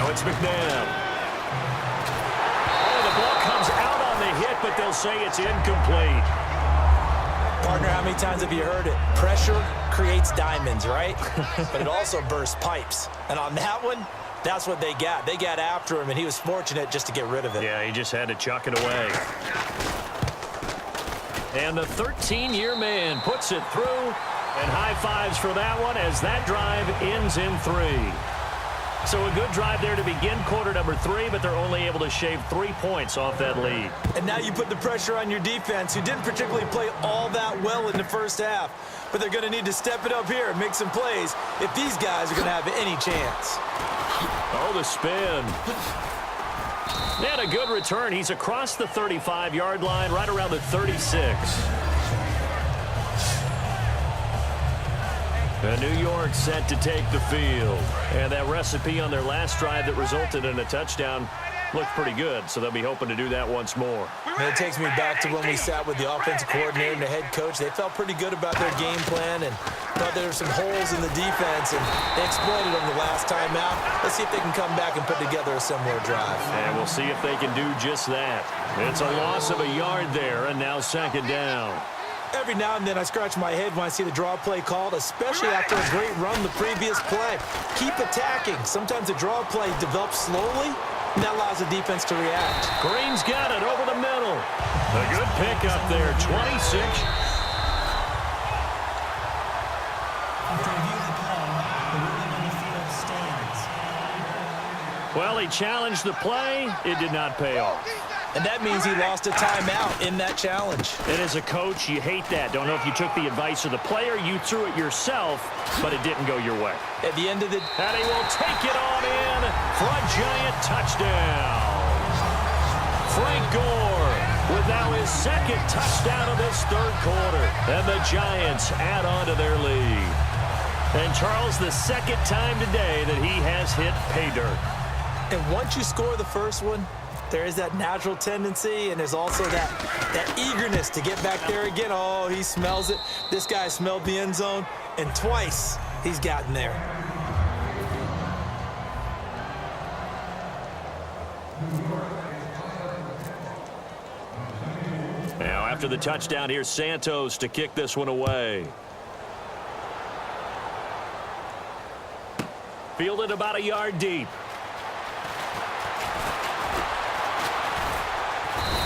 Now it's McNabb. Oh, the ball comes out on the hit, but they'll say it's incomplete. Partner, how many times have you heard it? Pressure creates diamonds, right? But it also bursts pipes. And on that one, that's what they got. They got after him, and he was fortunate just to get rid of it. Yeah, he just had to chuck it away. And the 13-year man puts it through, and high fives for that one as that drive ends in 3. So a good drive there to begin quarter number 3, but they're only able to shave 3 points off that lead. And now you put the pressure on your defense, who didn't particularly play all that well in the first half. But they're going to need to step it up here and make some plays if these guys are going to have any chance. Oh, the spin. And a good return. He's across the 35-yard line, right around the 36. And New York set to take the field. And that recipe on their last drive that resulted in a touchdown looked pretty good, so they'll be hoping to do that once more. And it takes me back to when we sat with the offensive coordinator and the head coach. They felt pretty good about their game plan and thought there were some holes in the defense, and they exploited them the last time out. Let's see if they can come back and put together a similar drive. And we'll see if they can do just that. It's a loss of a yard there, and now second down. Every now and then I scratch my head when I see the draw play called, especially after a great run the previous play. Keep attacking. Sometimes the draw play develops slowly, and that allows the defense to react. Green's got it over the middle. A good pickup there, 26. Well, he challenged the play. It did not pay off. And that means he lost a timeout in that challenge. And as a coach, you hate that. Don't know if you took the advice of the player, you threw it yourself, but it didn't go your way. At the end of the... And he will take it on in for a giant touchdown. Frank Gore with now his second touchdown of this third quarter. And the Giants add on to their lead. And Charles, the second time today that he has hit pay dirt. And once you score the first one, there is that natural tendency, and there's also that eagerness to get back there again. Oh, he smells it. This guy smelled the end zone, and twice he's gotten there. Now, after the touchdown, here's Santos to kick this one away. Fielded about a yard deep.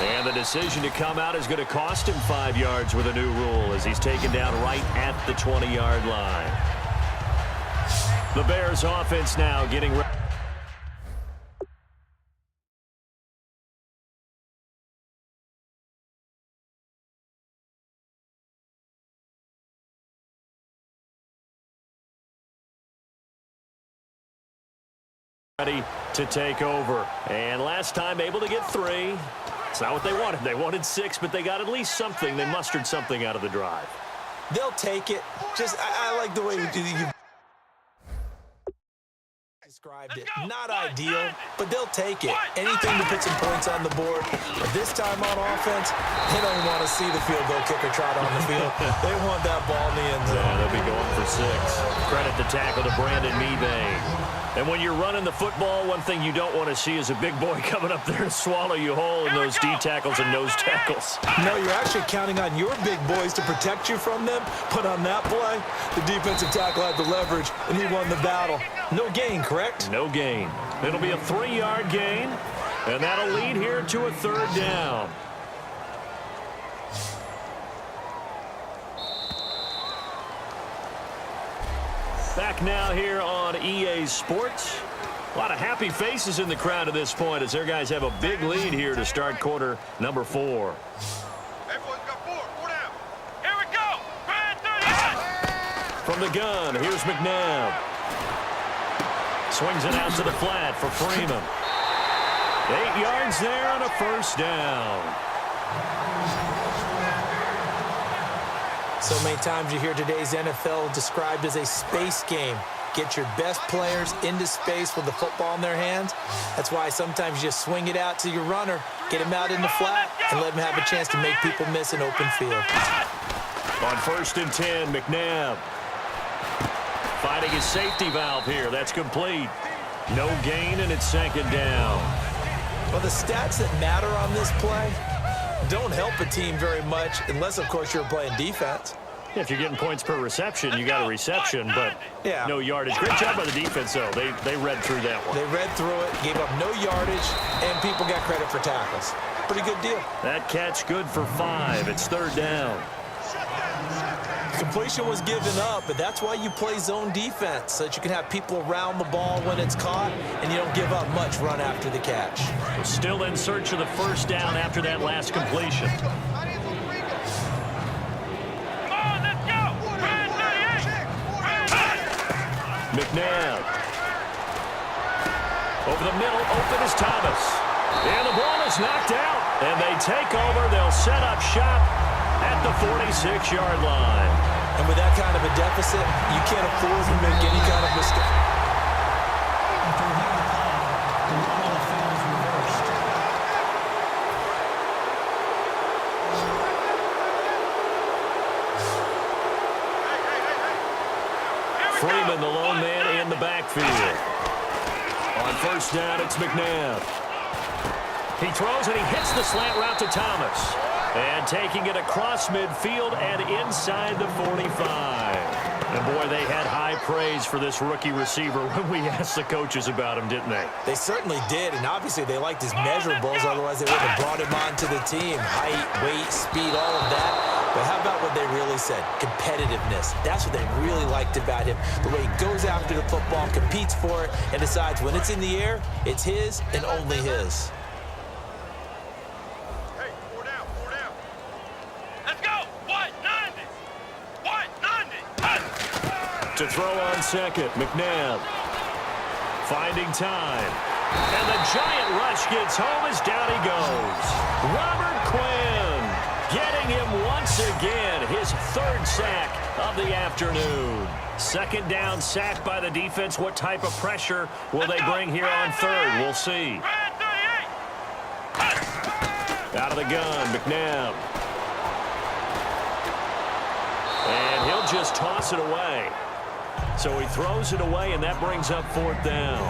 And the decision to come out is going to cost him 5 yards with a new rule as he's taken down right at the 20-yard line. The Bears offense now getting ready. Ready to take over. And last time able to get 3. It's not what they wanted. They wanted 6, but they got at least something. They mustered something out of the drive. They'll take it. Just, I like the way you described it. Not ideal, but they'll take it. Anything to put some points on the board. But this time on offense, they don't even want to see the field goal kicker trot on the field. They want that ball in the end zone. Yeah, they'll be going for 6. Credit the tackle to Brandon Mebane. And when you're running the football, one thing you don't want to see is a big boy coming up there and swallow you whole in those D tackles and nose tackles. No, you're actually counting on your big boys to protect you from them. But on that play, the defensive tackle had the leverage, and he won the battle. No gain, correct? No gain. It'll be a 3-yard gain, and that'll lead here to a third down. Back now here on EA Sports. A lot of happy faces in the crowd at this point as their guys have a big lead here to start quarter number 4. Everyone's got 4 down. Here we go. From the gun, here's McNabb. Swings it out to the flat for Freeman. 8 yards there on a first down. So many times you hear today's NFL described as a space game. Get your best players into space with the football in their hands. That's why sometimes you just swing it out to your runner, get him out in the flat, and let him have a chance to make people miss an open field. On 1st and 10, McNabb finding his safety valve here. That's complete. No gain, and it's second down. Well, the stats that matter on this play don't help a team very much unless, of course, you're playing defense. If you're getting points per reception, you got a reception, but no yardage. Great job by the defense, though. They read through that one. They read through it, gave up no yardage, and people got credit for tackles. Pretty good deal. That catch good for 5. It's third down. Completion was given up, but that's why you play zone defense, so that you can have people around the ball when it's caught, and you don't give up much run after the catch. Still in search of the first down after that last completion. McNabb. Over the middle, open is Thomas. And the ball is knocked out. And they take over. They'll set up shop at the 46-yard line. And with that kind of a deficit, you can't afford to make any kind of mistake. Freeman, the lone man in the backfield. On first down, it's McNabb. He throws and he hits the slant route to Thomas. And taking it across midfield and inside the 45. And boy, they had high praise for this rookie receiver when we asked the coaches about him, didn't they? They certainly did, and obviously they liked his measurables, otherwise they wouldn't have brought him onto the team. Height, weight, speed, all of that. But how about what they really said? Competitiveness. That's what they really liked about him. The way he goes after the football, competes for it, and decides when it's in the air, it's his and only his. Hey, 4 down, 4 down. Let's go. What? 90. What? 90. To throw on second, McNabb. Finding time. And the giant rush gets home as down he goes. Robert Quinn getting him once again, his third sack of the afternoon. Second down sack by the defense. What type of pressure will they bring here on third? We'll see. Out of the gun, McNabb. And he'll just toss it away. So he throws it away, and that brings up fourth down.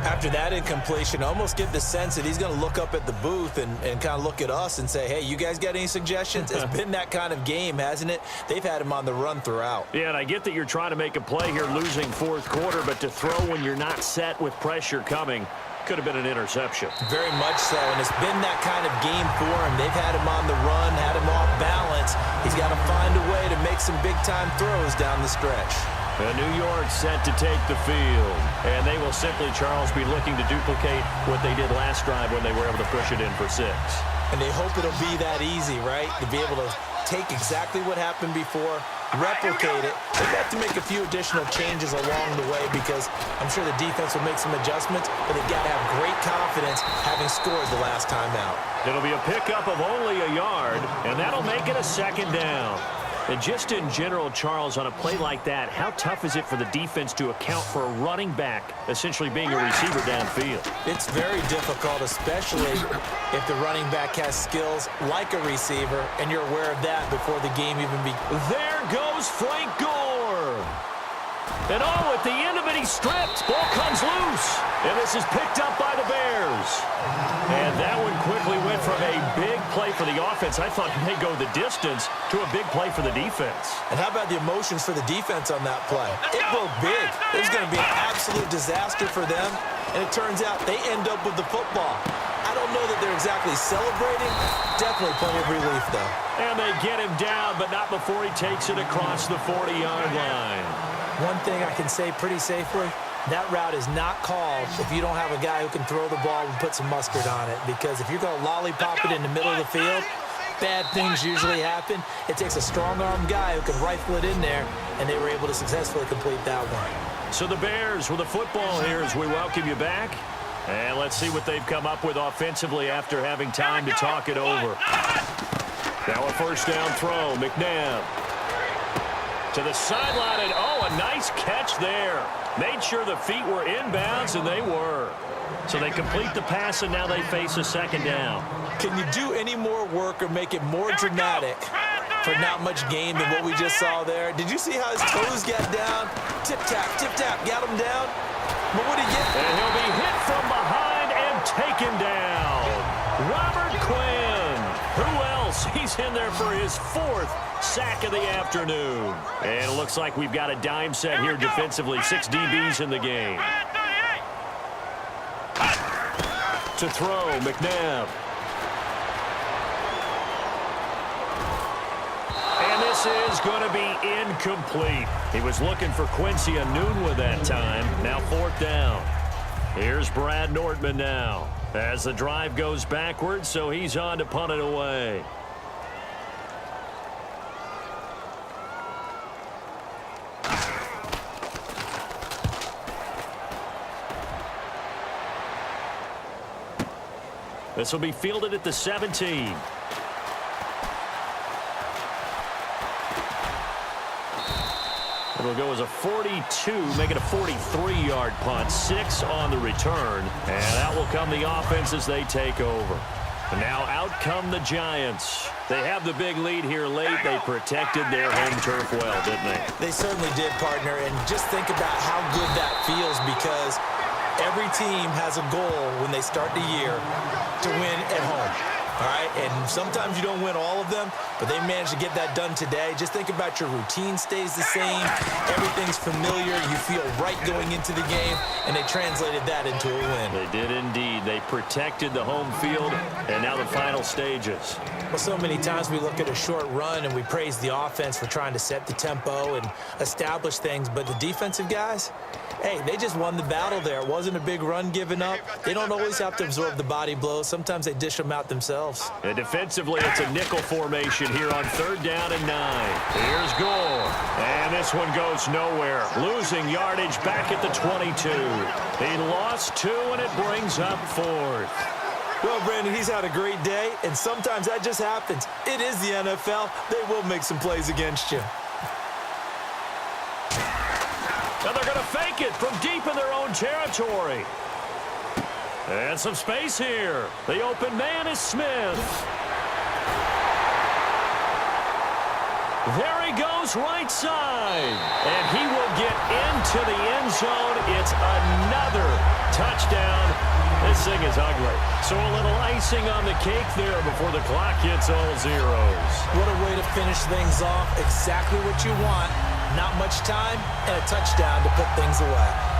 After that incompletion, I almost get the sense that he's going to look up at the booth and kind of look at us and say, hey, you guys got any suggestions? It's been that kind of game, hasn't it? They've had him on the run throughout. Yeah, and I get that you're trying to make a play here losing fourth quarter, but to throw when you're not set with pressure coming could have been an interception. Very much so, and it's been that kind of game for him. They've had him on the run, had him off balance. He's got to find a way to make some big-time throws down the stretch. And New York set to take the field. And they will simply, Charles, be looking to duplicate what they did last drive when they were able to push it in for 6. And they hope it'll be that easy, right? To be able to take exactly what happened before, replicate it. They've got to make a few additional changes along the way because I'm sure the defense will make some adjustments, but they've got to have great confidence having scored the last time out. It'll be a pickup of only a yard, and that'll make it a second down. And just in general, Charles, on a play like that, how tough is it for the defense to account for a running back essentially being a receiver downfield? It's very difficult, especially if the running back has skills like a receiver, and you're aware of that before the game even begins. There goes Frank Gore. And at the end of it, he's stripped. Ball comes loose. And this is picked up by the Bears. And that one quickly went from a big play for the offense. I thought he may go the distance to a big play for the defense. And how about the emotions for the defense on that play? It broke big. It was going to be an absolute disaster for them. And it turns out they end up with the football. I don't know that they're exactly celebrating. Definitely plenty of relief, though. And they get him down, but not before he takes it across the 40-yard line. One thing I can say pretty safely, that route is not called if you don't have a guy who can throw the ball and put some mustard on it. Because if you're going to lollipop it in the middle of the field, bad things usually happen. It takes a strong-armed guy who can rifle it in there, and they were able to successfully complete that one. So the Bears with the football here as we welcome you back. And let's see what they've come up with offensively after having time to talk it over. Now a first down throw, McNabb. To the sideline, and a nice catch there. Made sure the feet were inbounds, and they were. So they complete the pass, and now they face a second down. Can you do any more work or make it more dramatic for not much gain than what we just saw there? Did you see how his toes got down? Tip-tap, got him down. But what did he get? And he'll be hit from behind and taken down. Robert Quinn. Who else? He's in there for his 4th sack of the afternoon. And it looks like we've got a dime set here defensively. 6 DBs in the game. To throw, McNabb. And this is going to be incomplete. He was looking for Quincy Enunwa that time. Now 4th down. Here's Brad Nordman now. As the drive goes backwards, so he's on to punt it away. This will be fielded at the 17. It'll go as a 42, make it a 43-yard punt. 6 on the return, and that will come the offense as they take over. And now out come the Giants. They have the big lead here late. They protected their home turf well, didn't they? They certainly did, partner, and just think about how good that feels because every team has a goal when they start the year to win at home. All right, and sometimes you don't win all of them, but they managed to get that done today. Just think about your routine stays the same. Everything's familiar. You feel right going into the game, and they translated that into a win. They did indeed. They protected the home field, and now the final stages. Well, so many times we look at a short run and we praise the offense for trying to set the tempo and establish things, but the defensive guys, hey, they just won the battle there. It wasn't a big run given up. They don't always have to absorb the body blows. Sometimes they dish them out themselves. And defensively, it's a nickel formation here on 3rd down and 9. Here's Gore. And this one goes nowhere. Losing yardage back at the 22. He lost 2, and it brings up 4th. Well, Brandon, he's had a great day, and sometimes that just happens. It is the NFL. They will make some plays against you. Now they're going to fake it from deep in their own territory. And some space here. The open man is Smith. There he goes right side. And he will get into the end zone. It's another touchdown. This thing is ugly. So a little icing on the cake there before the clock hits all zeros. What a way to finish things off. Exactly what you want. Not much time and a touchdown to put things away.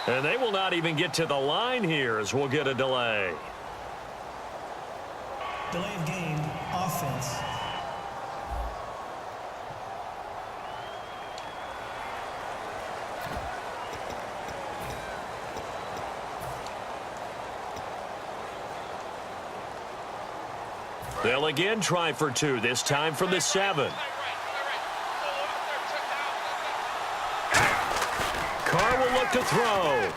And they will not even get to the line here as we'll get a delay. Delay of game, offense. They'll again try for 2, this time from the 7. Carr will look to throw.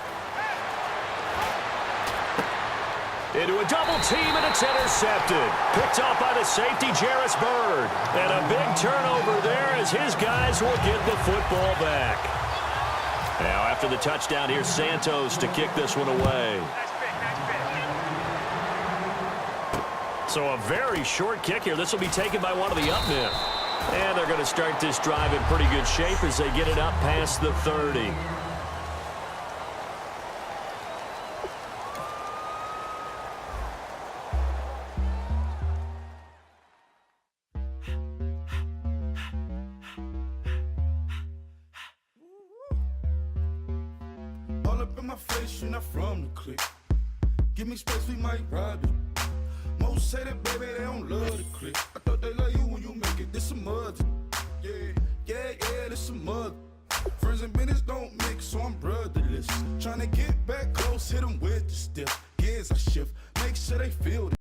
Into a double team, and it's intercepted. Picked off by the safety, Jarris Byrd. And a big turnover there as his guys will get the football back. Now, after the touchdown, here's Santos to kick this one away. So a very short kick here. This will be taken by one of the up men. And they're going to start this drive in pretty good shape as they get it up past the 30. All up in my face, you're not from the clique. Give me space, we might rob it. Most say that, baby, they don't love the clique. I thought they love you when you make it. This some mud. Yeah, this some mud. Friends and business don't mix, so I'm brotherless. Trying to get back close, hit them with the stiff. Gears I shift, make sure they feel it.